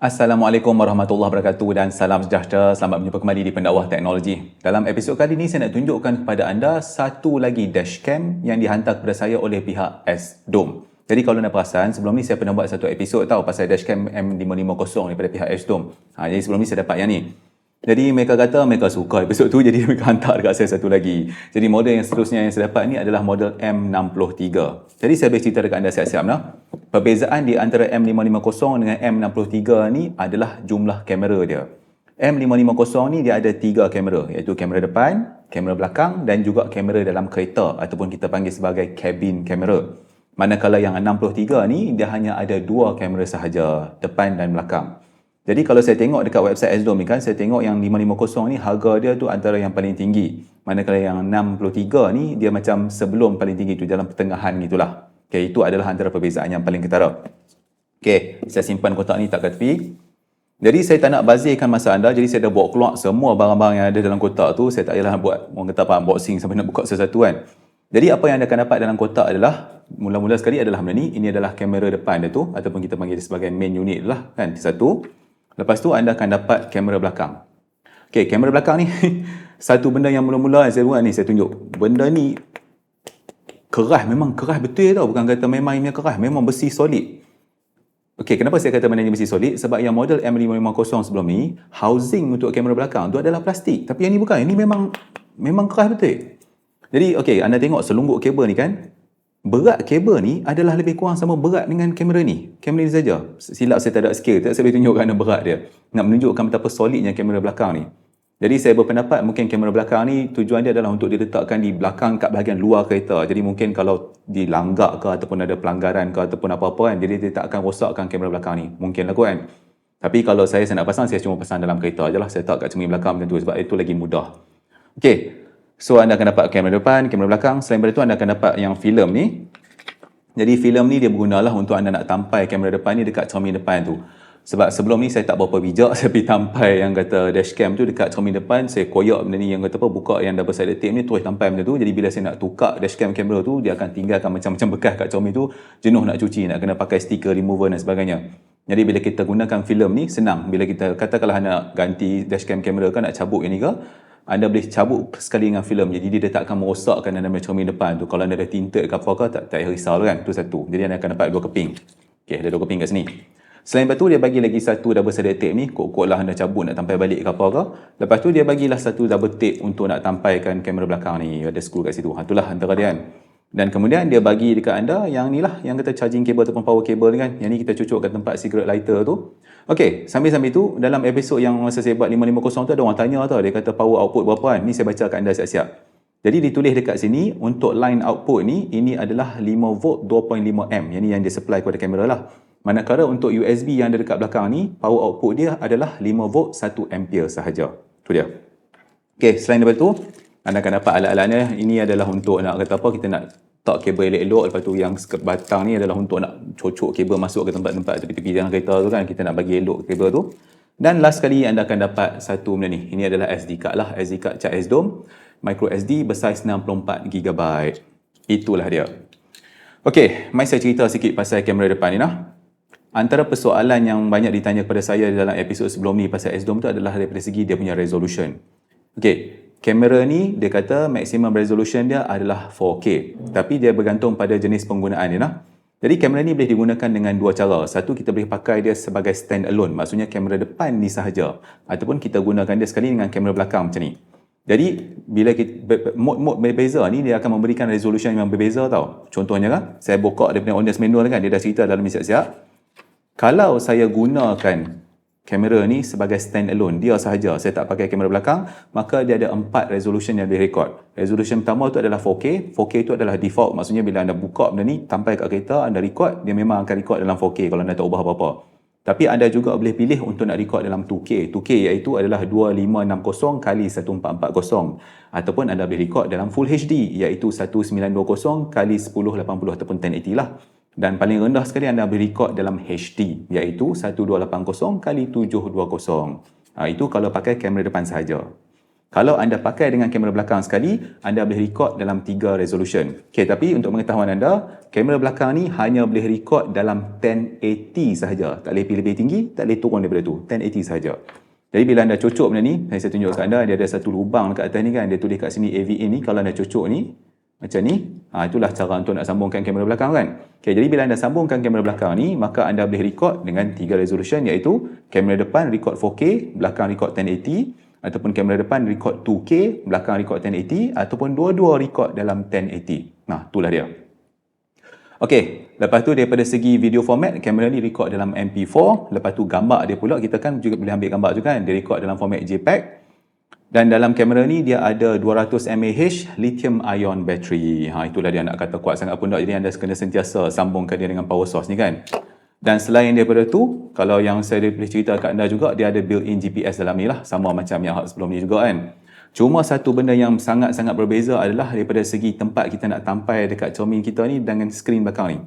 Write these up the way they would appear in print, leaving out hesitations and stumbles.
Assalamualaikum warahmatullahi wabarakatuh dan salam sejahtera. Selamat berjumpa kembali di Pendakwah Teknologi. Dalam episod kali ini saya nak tunjukkan kepada anda satu lagi dashcam yang dihantar kepada saya oleh pihak S-Dome. Jadi kalau anda perasan, sebelum ni saya pernah buat satu episod pasal dashcam M550 daripada pihak S-Dome. Jadi sebelum ni saya dapat yang ni. Jadi mereka kata mereka suka episod tu, jadi mereka hantar dekat saya satu lagi. Jadi model yang seterusnya yang saya dapat ni adalah model M63. Jadi saya boleh cerita dekat anda siap-siap nah. Perbezaan di antara M550 dengan M63 ni adalah jumlah kamera dia. M550 ni dia ada 3 kamera, iaitu kamera depan, kamera belakang dan juga kamera dalam kereta ataupun kita panggil sebagai cabin kamera. Manakala yang 63 ni dia hanya ada 2 kamera sahaja, depan dan belakang. Jadi kalau saya tengok dekat website S-Dome ni kan, saya tengok yang 550 ni harga dia tu antara yang paling tinggi. Manakala yang 63 ni dia macam sebelum paling tinggi tu, dalam pertengahan gitulah. Okay, itu adalah antara perbezaan yang paling ketara. Okay, saya simpan kotak ni tak kat tepi. Jadi saya tak nak bazirkan masa anda, jadi saya dah bawa keluar semua barang-barang yang ada dalam kotak tu. Saya tak payahlah buat, orang kata apa, unboxing sampai nak buka satu-satu kan. Jadi apa yang anda akan dapat dalam kotak adalah, mula-mula sekali adalah benda ni. Ini adalah kamera depan dia tu, ataupun kita panggil dia sebagai main unit lah kan, satu. Lepas tu anda akan dapat kamera belakang. Okay, kamera belakang ni satu benda yang mula-mula saya buat ni, saya tunjuk. Benda ni keras, memang keras betul tau. Bukan kata memang ini keras, memang besi solid. Okay, kenapa saya kata benda ni besi solid? Sebab yang model M550 sebelum ni, housing untuk kamera belakang tu adalah plastik. Tapi yang ni bukan, ini memang keras betul. Jadi okay, anda tengok selungguk kabel ni kan, berat kabel ni adalah lebih kurang sama berat dengan kamera ni. Kamera ni saja. Silap saya tak ada scale, tak saya boleh tunjukkan berat dia. Nak menunjukkan betapa solidnya kamera belakang ni. Jadi saya berpendapat mungkin kamera belakang ni tujuan dia adalah untuk diletakkan di belakang kat bahagian luar kereta. Jadi mungkin kalau dilanggak ke ataupun ada pelanggaran ke ataupun apa-apa kan, jadi dia tak akan rosakkan kamera belakang ni. Mungkin lah kan. Tapi kalau saya nak pasang, saya cuma pasang dalam kereta je lah. Saya tak kat cermin belakang macam tu sebab itu lagi mudah. Okay. So anda akan dapat kamera depan, kamera belakang. Selain daripada itu anda akan dapat yang filem ni. Jadi filem ni dia bergunalah untuk anda nak tampai kamera depan ni dekat cermin depan tu. Sebab sebelum ni saya tak berapa bijak, saya pergi tampai yang kata dashcam tu dekat cermin depan. Saya koyak benda ni yang kata apa, buka yang double sided tape ni, terus tampai macam tu. Jadi bila saya nak tukar dashcam kamera tu, dia akan tinggalkan macam-macam bekas kat cermin tu. Jenuh nak cuci, nak kena pakai stiker remover dan sebagainya. Jadi bila kita gunakan filem ni senang. Bila kita katakanlah nak ganti dashcam kamera kan, nak cabut yang ni ke, anda boleh cabut sekali dengan filem. Jadi dia tak akan merosakkan anda punya cermin depan tu. Kalau anda dah tinted ke apa ke, tak payah risau kan. Itu satu. Jadi anda akan dapat 2 keping. Okey, ada 2 keping kat sini. Selain itu dia bagi lagi satu double sided tape ni. Kok-kok lah anda cabut nak tampai balik ke apa ke. Lepas tu dia bagilah satu double tape untuk nak tampaikan kamera belakang ni. Ada skru kat situ. Itulah antara dia kan. Dan kemudian dia bagi dekat anda yang ni lah, yang kata charging cable ataupun power cable ni kan. Yang ni kita cucuk kat tempat cigarette lighter tu. Okey, sambil-sambil tu dalam episod yang masa saya buat 550 tu ada orang tanya tau, dia kata power output berapa kan. Ni saya baca kat anda siap-siap. Jadi ditulis dekat sini untuk line output ni, ini adalah 5 volt 2.5 amp. Yang ni yang dia supply kepada kamera lah. Manakala untuk USB yang ada dekat belakang ni, power output dia adalah 5 volt 1 ampere sahaja. Tu dia. Okey, selain daripada tu, anda akan dapat alat-alatnya. Ini adalah untuk nak kata apa, kita nak tak kabel elok-elok. Lepas tu yang batang ni adalah untuk nak cocok kabel masuk ke tempat-tempat tepi-tepi dalam kereta tu kan. Kita nak bagi elok kabel tu. Dan last sekali anda akan dapat satu benda ni. Ini adalah SD card lah. SD card cat S-Dome. Micro SD bersaiz 64GB. Itulah dia. Okey, mari saya cerita sikit pasal kamera depan ni lah. Antara persoalan yang banyak ditanya kepada saya dalam episod sebelum ni pasal S-Dome tu adalah daripada segi dia punya resolution. Okey, kamera ni dia kata maximum resolution dia adalah 4K. Tapi dia bergantung pada jenis penggunaan dia lah. Jadi kamera ni boleh digunakan dengan 2 cara. Satu, kita boleh pakai dia sebagai stand alone. Maksudnya kamera depan ni sahaja. Ataupun kita gunakan dia sekali dengan kamera belakang macam ni. Jadi bila kita mode berbeza ni, dia akan memberikan resolution yang berbeza tau. Contohnya kan, saya buka dia punya owner's manual kan, dia dah cerita dalam ni siap-siap. Kalau saya gunakan kamera ni sebagai stand alone, dia sahaja, saya tak pakai kamera belakang, maka dia ada 4 resolution yang boleh record. Resolution pertama tu adalah 4K. 4K tu adalah default. Maksudnya bila anda buka benda ni, sampai kat kereta, anda record, dia memang akan record dalam 4K kalau anda tak ubah apa-apa. Tapi anda juga boleh pilih untuk nak record dalam 2K. 2K iaitu adalah 2560 kali 1440. Ataupun anda boleh record dalam Full HD iaitu 1920 kali 1080 ataupun 1080 lah. Dan paling rendah sekali anda boleh record dalam HD iaitu 1280 kali 720. Itu kalau pakai kamera depan sahaja. Kalau anda pakai dengan kamera belakang sekali, anda boleh record dalam 3 resolution. Okey, tapi untuk pengetahuan anda, kamera belakang ni hanya boleh record dalam 1080 sahaja. Tak boleh lebih tinggi, tak boleh turun daripada tu. 1080 sahaja. Jadi bila anda cocok benda ni, saya tunjuk kat anda, dia ada satu lubang dekat atas ni kan, dia tulis kat sini AVA ni, kalau anda cocok ni, macam ni, itulah cara untuk nak sambungkan kamera belakang kan. Okay, jadi bila anda sambungkan kamera belakang ni, maka anda boleh record dengan 3 resolution, iaitu kamera depan record 4K, belakang record 1080, ataupun kamera depan record 2K, belakang record 1080, ataupun dua-dua record dalam 1080. Nah, itulah dia. Okey, lepas tu daripada segi video format, kamera ni record dalam MP4, lepas tu gambar dia pula, kita kan juga boleh ambil gambar juga kan, dia record dalam format JPEG. Dan dalam kamera ni dia ada 200 mAh lithium ion battery. Itulah dia, nak kata kuat sangat pun tak, jadi anda kena sentiasa sambungkan dia dengan power source ni kan. Dan selain daripada tu, kalau yang saya boleh cerita kat anda juga, dia ada built-in GPS dalam ni lah, sama macam yang sebelum ni juga kan. Cuma satu benda yang sangat-sangat berbeza adalah daripada segi tempat kita nak tampai dekat cermin kita ni dengan skrin belakang ni.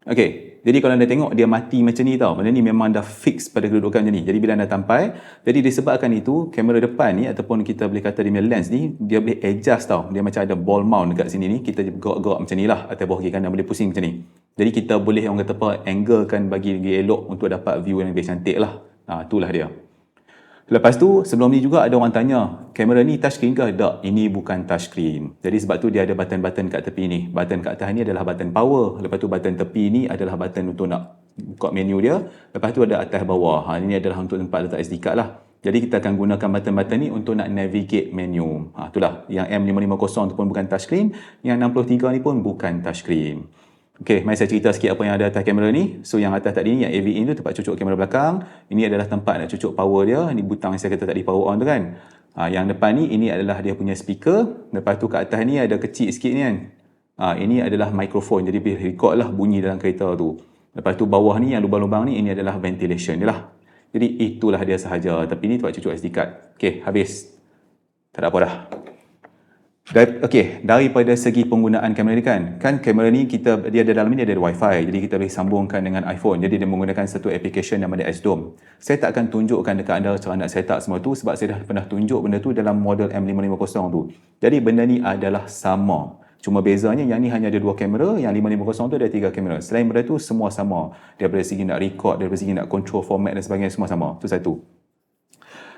Okey, jadi kalau anda tengok dia mati macam ni tau, benda ni memang dah fix pada kedudukan macam ni. Jadi bila anda tampai, jadi disebabkan itu, kamera depan ni ataupun kita boleh kata dia punya lens ni, dia boleh adjust tau. Dia macam ada ball mount dekat sini ni, kita gerak-gerak macam ni lah, atas bawah kiri kanan boleh pusing macam ni. Jadi kita boleh orang kata apa, angle kan bagi lagi elok untuk dapat view yang lebih cantik lah. Itulah dia. Lepas tu, sebelum ni juga ada orang tanya, kamera ni touchscreen ke? Tak, ini bukan touchscreen. Jadi sebab tu dia ada button-button kat tepi ni. Button kat atas ni adalah button power. Lepas tu button tepi ni adalah button untuk nak buka menu dia. Lepas tu ada atas bawah. Ini adalah untuk tempat letak SD card lah. Jadi kita akan gunakan button-button ni untuk nak navigate menu. Itulah, yang M550 tu pun bukan touchscreen. Yang 63 ni pun bukan touchscreen. Okey, mari saya cerita sikit apa yang ada atas kamera ni. So yang atas tadi ni, yang AV in tu tempat cucuk kamera belakang. Ini adalah tempat nak cucuk power dia. Ini butang yang saya kata tadi power on tu kan. Yang depan ni, ini adalah dia punya speaker. Lepas tu kat atas ni ada kecil sikit ni kan. Ini adalah mikrofon. Jadi boleh record lah bunyi dalam kereta tu. Lepas tu bawah ni yang lubang-lubang ni, ini adalah ventilation dia lah. Jadi itulah dia sahaja. Tapi ni tempat cucuk SD card. Okey, habis. Tak ada apa dah. Okey, daripada segi penggunaan kamera ni kan kamera ni dia ada dalam ni ada wifi, jadi kita boleh sambungkan dengan iPhone. Jadi dia menggunakan satu application nama dia S-Dome. Saya tak akan tunjukkan dekat anda cara nak set up semua tu sebab saya dah pernah tunjuk benda tu dalam model M550 tu. Jadi benda ni adalah sama. Cuma bezanya yang ni hanya ada 2 kamera, yang 550 tu ada 3 kamera. Selain benda tu semua sama. Daripada segi nak record, daripada segi nak control format dan sebagainya semua sama. Tu satu.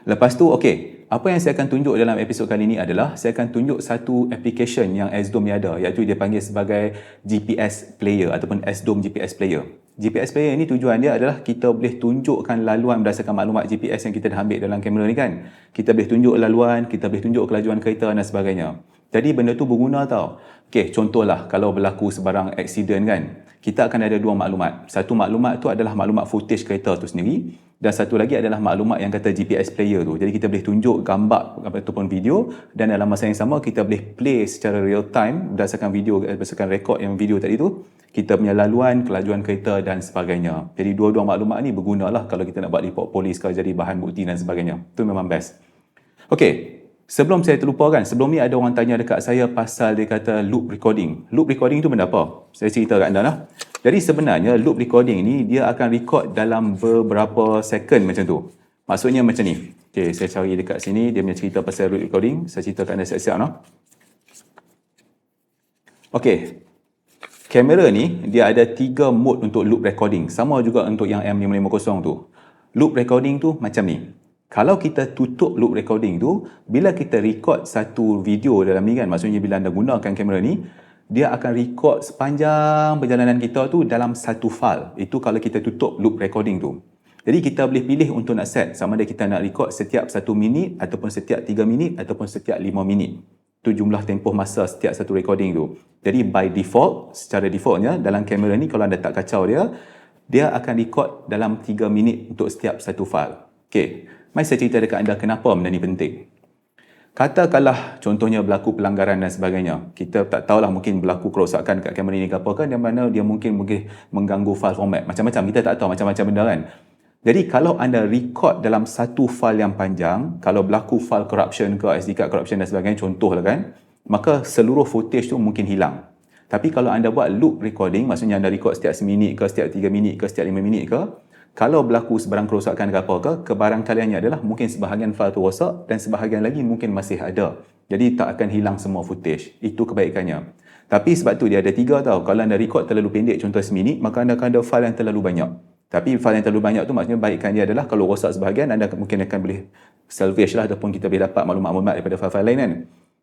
Lepas tu, okey, apa yang saya akan tunjuk dalam episod kali ini adalah saya akan tunjuk satu application yang S-Dome ni ada, iaitu dia panggil sebagai GPS Player ataupun S-Dome GPS Player. GPS Player ni tujuan dia adalah kita boleh tunjukkan laluan berdasarkan maklumat GPS yang kita dah ambil dalam kamera ni kan. Kita boleh tunjuk laluan, kita boleh tunjuk kelajuan kereta dan sebagainya. Jadi benda tu berguna tau. Okey, contohlah kalau berlaku sebarang accident kan, kita akan ada 2 maklumat. Satu maklumat tu adalah maklumat footage kereta tu sendiri dan satu lagi adalah maklumat yang kata GPS player tu. Jadi kita boleh tunjuk gambar ataupun video dan dalam masa yang sama kita boleh play secara real time berdasarkan video, berdasarkan rekod yang video tadi tu, kita punya laluan, kelajuan kereta dan sebagainya. Jadi dua-dua maklumat ni bergunalah kalau kita nak buat report polis ke jadi bahan bukti dan sebagainya. Tu memang best. Okey. Sebelum saya terlupa kan, sebelum ni ada orang tanya dekat saya pasal dia kata loop recording. Loop recording tu benda apa? Saya cerita kat anda lah. Jadi sebenarnya loop recording ni dia akan record dalam beberapa second macam tu. Maksudnya macam ni. Okay, saya cari dekat sini dia punya cerita pasal loop recording. Saya cerita kat anda siap-siap no. Okay. Kamera ni dia ada 3 mode untuk loop recording. Sama juga untuk yang M550 tu. Loop recording tu macam ni. Kalau kita tutup loop recording tu, bila kita record satu video dalam ni kan, maksudnya bila anda gunakan kamera ni, dia akan record sepanjang perjalanan kita tu dalam satu file. Itu kalau kita tutup loop recording tu. Jadi kita boleh pilih untuk nak set sama ada kita nak record setiap 1 minit ataupun setiap 3 minit ataupun setiap 5 minit. Itu jumlah tempoh masa setiap satu recording tu. Jadi by default, secara defaultnya dalam kamera ni kalau anda tak kacau dia akan record dalam 3 minit untuk setiap satu file. Okey. Mari saya cerita dekat anda kenapa benda ni penting. Katakanlah contohnya berlaku pelanggaran dan sebagainya. Kita tak tahulah mungkin berlaku kerosakan kat kamera ni ke apa kan, yang mana dia mungkin mengganggu file format. Macam-macam, kita tak tahu macam-macam benda kan. Jadi kalau anda record dalam satu file yang panjang, kalau berlaku file corruption ke SD card corruption dan sebagainya, contohlah kan, maka seluruh footage tu mungkin hilang. Tapi kalau anda buat loop recording, maksudnya anda record setiap 1 minit ke, setiap 3 minit ke, setiap 5 minit ke, Kalau berlaku sebarang kerosakan ke apa ke, kebarangkaliannya adalah mungkin sebahagian file tu rosak dan sebahagian lagi mungkin masih ada. Jadi tak akan hilang semua footage. Itu kebaikannya. Tapi sebab tu dia ada 3 tau. Kalau anda record terlalu pendek, contoh seminit, maka anda akan ada file yang terlalu banyak. Tapi file yang terlalu banyak tu maksudnya baikkan dia adalah kalau rosak sebahagian, anda mungkin akan boleh salvage lah ataupun kita boleh dapat maklumat-maklumat daripada file-file lain kan.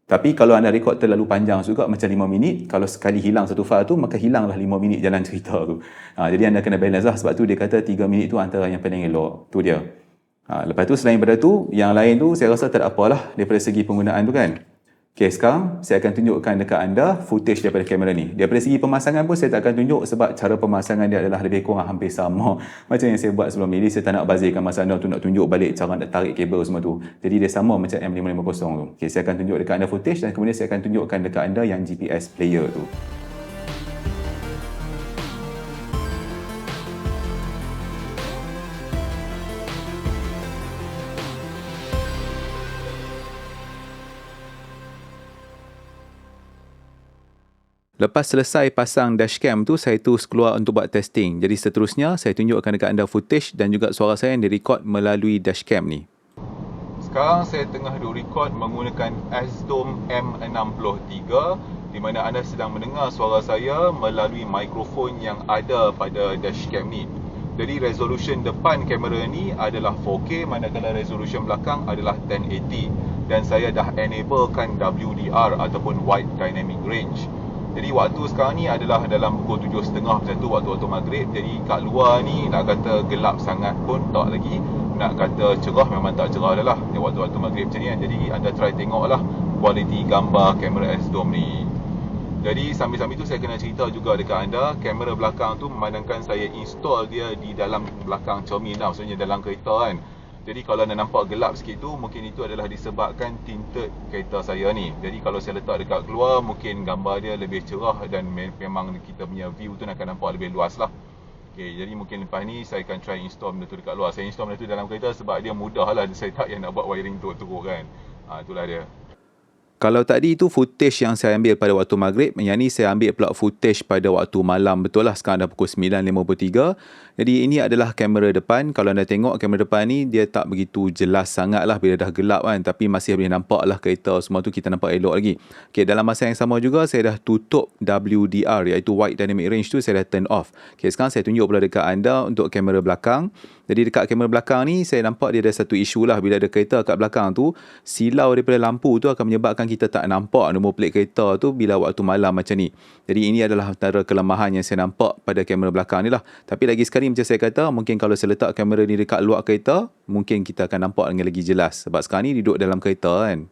Tapi kalau anda record terlalu panjang juga macam 5 minit, kalau sekali hilang satu file tu, maka hilanglah 5 minit jalan cerita tu. Jadi anda kena balance lah. Sebab tu dia kata 3 minit tu antara yang paling elok. Tu dia. Lepas tu selain daripada tu, yang lain tu saya rasa tak ada apalah daripada segi penggunaan tu kan. Okay, sekarang saya akan tunjukkan dekat anda footage daripada kamera ni. Daripada segi pemasangan pun saya tak akan tunjuk sebab cara pemasangan dia adalah lebih kurang hampir sama macam yang saya buat sebelum ni. Jadi saya tak nak bazirkan masa anda untuk nak tunjuk balik cara nak tarik kabel semua tu. Jadi dia sama macam M550 tu. Okay, saya akan tunjuk dekat anda footage dan kemudian saya akan tunjukkan dekat anda yang GPS player tu. Lepas selesai pasang dashcam tu, saya terus keluar untuk buat testing. Jadi seterusnya, saya tunjukkan dekat anda footage dan juga suara saya yang direkod melalui dashcam ni. Sekarang saya tengah record menggunakan S-Dome M63 di mana anda sedang mendengar suara saya melalui mikrofon yang ada pada dashcam ni. Jadi resolution depan kamera ni adalah 4K manakala resolution belakang adalah 1080 dan saya dah enablekan WDR ataupun Wide Dynamic Range. Jadi waktu sekarang ni adalah dalam pukul 7.30 macam tu waktu maghrib. Jadi kat luar ni nak kata gelap sangat pun tak lagi. Nak kata cerah memang tak cerah dah lah waktu-waktu maghrib macam ni kan. Jadi anda try tengok lah kualiti gambar kamera S-Dome ni. Jadi sambil-sambil tu saya kena cerita juga dekat anda, kamera belakang tu memandangkan saya install dia di dalam belakang cermin lah, maksudnya dalam kereta kan. Jadi kalau anda nampak gelap sikit tu, mungkin itu adalah disebabkan tinted kereta saya ni. Jadi kalau saya letak dekat keluar, mungkin gambar dia lebih cerah dan memang kita punya view tu akan nampak lebih luas lah. Okay, jadi mungkin lepas ni saya akan try install benda tu dekat luar. Saya install benda tu dalam kereta sebab dia mudah lah. Saya tak payah nak buat wiring teruk-teruk kan. Itulah dia. Kalau tadi itu footage yang saya ambil pada waktu maghrib, yang ni saya ambil pula footage pada waktu malam. Betul lah, sekarang dah pukul 9.53. Jadi ini adalah kamera depan. Kalau anda tengok kamera depan ni, dia tak begitu jelas sangat lah bila dah gelap kan. Tapi masih boleh nampak lah kereta semua tu, kita nampak elok lagi. Okay, dalam masa yang sama juga, saya dah tutup WDR, iaitu Wide Dynamic Range tu, saya dah turn off. Okay, sekarang saya tunjuk pula dekat anda untuk kamera belakang. Jadi dekat kamera belakang ni, saya nampak dia ada satu isu lah. Bila ada kereta kat belakang tu, silau daripada lampu tu akan menyebabkan kita tak nampak nombor plate kereta tu bila waktu malam macam ni. Jadi ini adalah antara kelemahan yang saya nampak pada kamera belakang ni lah. Tapi lagi sekali macam saya kata, mungkin kalau saya letak kamera ni dekat luar kereta, mungkin kita akan nampak dengan lagi jelas. Sebab sekarang ni duduk dalam kereta kan.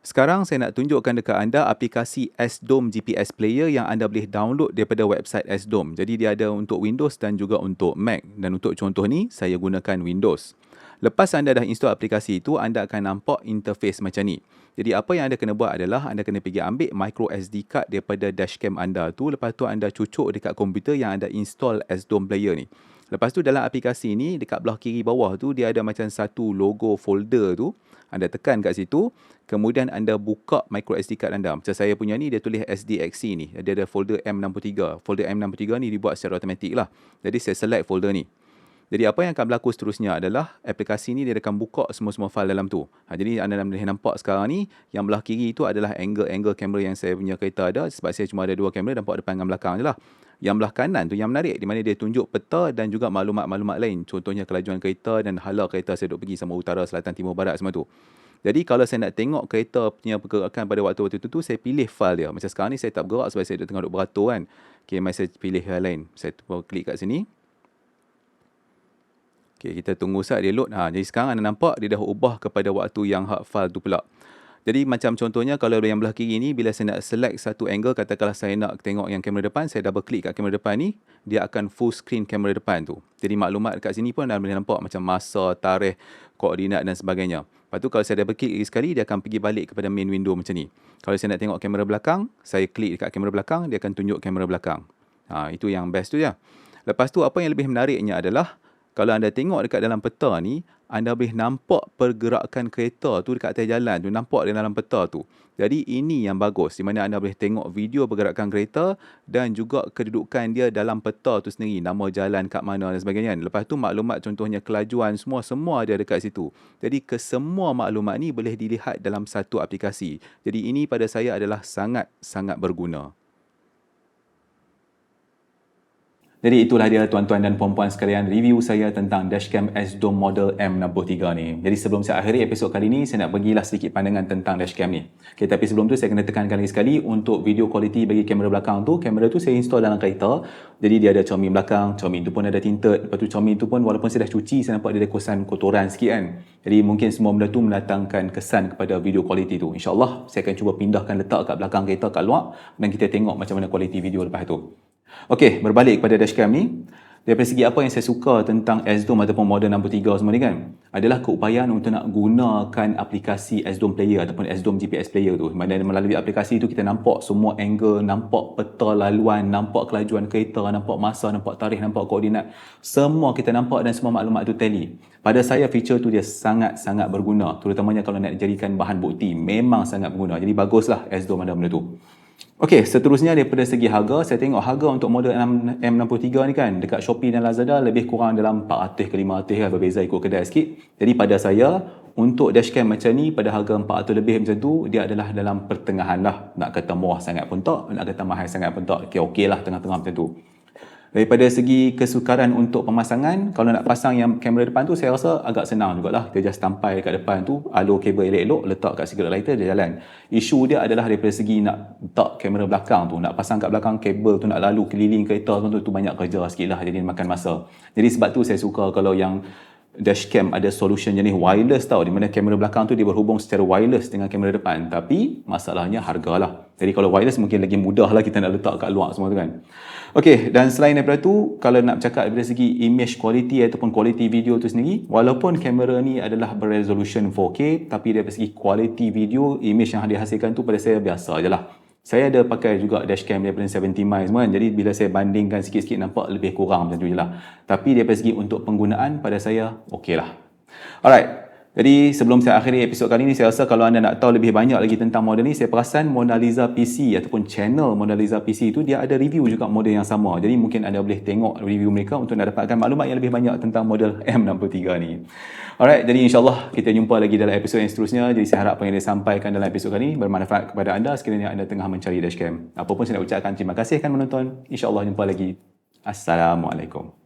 Sekarang saya nak tunjukkan dekat anda aplikasi S-Dome GPS Player yang anda boleh download daripada website S-Dome. Jadi dia ada untuk Windows dan juga untuk Mac. Dan untuk contoh ni, saya gunakan Windows. Lepas anda dah install aplikasi itu, anda akan nampak interface macam ni. Jadi apa yang anda kena buat adalah anda kena pergi ambil micro SD card daripada dashcam anda tu. Lepas tu anda cucuk dekat komputer yang anda install S-Dome Player ni. Lepas tu dalam aplikasi ni, dekat belah kiri bawah tu, dia ada macam satu logo folder tu. Anda tekan kat situ, kemudian anda buka micro SD card anda. Macam saya punya ni, dia tulis SDXC ni. Dia ada folder M63. Folder M63 ni dibuat secara automatik lah. Jadi saya select folder ni. Jadi apa yang akan berlaku seterusnya adalah aplikasi ni dia akan buka semua-semua file dalam tu. Jadi anda boleh nampak sekarang ni, yang belah kiri itu adalah angle kamera yang saya punya kereta ada. Sebab saya cuma ada dua kamera, nampak depan dan belakang je lah. Yang belah kanan tu yang menarik, di mana dia tunjuk peta dan juga maklumat-maklumat lain. Contohnya kelajuan kereta dan hala kereta saya duk pergi sama utara, selatan, timur, barat semua tu. Jadi kalau saya nak tengok kereta punya pergerakan pada waktu-waktu tu, saya pilih file dia. Macam sekarang ni saya tak bergerak sebab saya tengah duk beratur kan. Okay, mari saya pilih file lain. Saya klik kat sini. Okay, kita tunggu saat dia load. Jadi sekarang anda nampak dia dah ubah kepada waktu yang hak file tu pula. Jadi macam contohnya kalau yang belah kiri ni, bila saya nak select satu angle, katakanlah saya nak tengok yang kamera depan, saya double klik kat kamera depan ni, dia akan full screen kamera depan tu. Jadi maklumat kat sini pun anda boleh nampak macam masa, tarikh, koordinat dan sebagainya. Lepas tu kalau saya double klik sekali, dia akan pergi balik kepada main window macam ni. Kalau saya nak tengok kamera belakang, saya klik dekat kamera belakang, dia akan tunjuk kamera belakang. Itu yang best tu ya. Lepas tu apa yang lebih menariknya adalah, Kalau anda tengok dekat dalam peta ni, anda boleh nampak pergerakan kereta tu dekat atas jalan tu, nampak di dalam peta tu. Jadi ini yang bagus, di mana anda boleh tengok video pergerakan kereta dan juga kedudukan dia dalam peta tu sendiri, nama jalan kat mana dan sebagainya. Lepas tu maklumat contohnya kelajuan semua ada dekat situ. Jadi kesemua maklumat ni boleh dilihat dalam satu aplikasi. Jadi ini pada saya adalah sangat-sangat berguna. Jadi itulah dia tuan-tuan dan puan-puan sekalian, review saya tentang dashcam S-Dome model M63 ni. Jadi sebelum saya akhiri episod kali ni, saya nak bagilah sedikit pandangan tentang dashcam ni. Okay, tapi sebelum tu saya kena tekankan lagi sekali, untuk video quality bagi kamera belakang tu, kamera tu saya install dalam kereta. Jadi dia ada cermin belakang, cermin tu pun ada tinted. Lepas tu cermin tu pun walaupun saya dah cuci, saya nampak dia ada kesan kotoran sikit kan. Jadi mungkin semua benda tu mendatangkan kesan kepada video quality tu. InsyaAllah saya akan cuba pindahkan letak kat belakang kereta kat luar dan kita tengok macam mana quality video lepas tu. Okey, berbalik kepada dashcam ni. Daripada segi apa yang saya suka tentang S-Dome ataupun model 63 semua ni kan, adalah keupayaan untuk nak gunakan aplikasi S-Dome Player ataupun S-Dome GPS Player tu. Melalui aplikasi tu kita nampak semua angle, nampak peta laluan, nampak kelajuan kereta, nampak masa, nampak tarikh, nampak koordinat. Semua kita nampak dan semua maklumat tu tally. Pada saya feature tu dia sangat-sangat berguna, terutamanya kalau nak dijadikan bahan bukti. Memang sangat berguna. Jadi baguslah S-Dome ada benda tu. Okey, seterusnya daripada segi harga, saya tengok harga untuk model M63 ni kan, dekat Shopee dan Lazada lebih kurang dalam 400 ke 500 lah, berbeza ikut kedai sikit. Jadi pada saya, untuk dashcam macam ni, pada harga 400 lebih macam tu, dia adalah dalam pertengahan lah. Nak kata murah sangat pun tak, nak kata mahal sangat pun tak. Okey lah, tengah-tengah macam tu. Daripada segi kesukaran untuk pemasangan, kalau nak pasang yang kamera depan tu, saya rasa agak senang jugalah. Dia just tampai kat depan tu, alur kabel elok-elok, letak kat cigarette lighter, dia jalan. Isu dia adalah daripada segi nak letak kamera belakang tu, nak pasang kat belakang kabel tu, nak lalu keliling kereta tu banyak kerja sikit lah, jadi makan masa. Jadi sebab tu saya suka kalau yang dashcam ada solution jenis wireless tau, di mana kamera belakang tu dia berhubung secara wireless dengan kamera depan, tapi masalahnya harga lah. Jadi kalau wireless mungkin lagi mudah lah kita nak letak kat luar semua tu kan. Okey, dan selain daripada tu, kalau nak bercakap daripada segi image quality ataupun quality video tu sendiri, walaupun kamera ni adalah beresolution 4K, tapi daripada segi quality video, image yang dihasilkan tu pada saya biasa je lah. Saya ada pakai juga dashcam daripada 70 miles semua kan, jadi bila saya bandingkan sikit-sikit nampak lebih kurang macam tu je lah. Tapi daripada segi untuk penggunaan, pada saya okey lah. Alright. Jadi sebelum saya akhiri episod kali ni, saya rasa kalau anda nak tahu lebih banyak lagi tentang model ni, saya perasan Mona Lisa PC ataupun channel Mona Lisa PC tu dia ada review juga model yang sama. Jadi mungkin anda boleh tengok review mereka untuk nak dapatkan maklumat yang lebih banyak tentang model M63 ni. Alright, jadi insyaAllah kita jumpa lagi dalam episod yang seterusnya. Jadi saya harap apa yang disampaikan dalam episod kali ni bermanfaat kepada anda sekiranya anda tengah mencari dashcam. Apapun saya nak ucapkan terima kasih kerana menonton. InsyaAllah jumpa lagi. Assalamualaikum.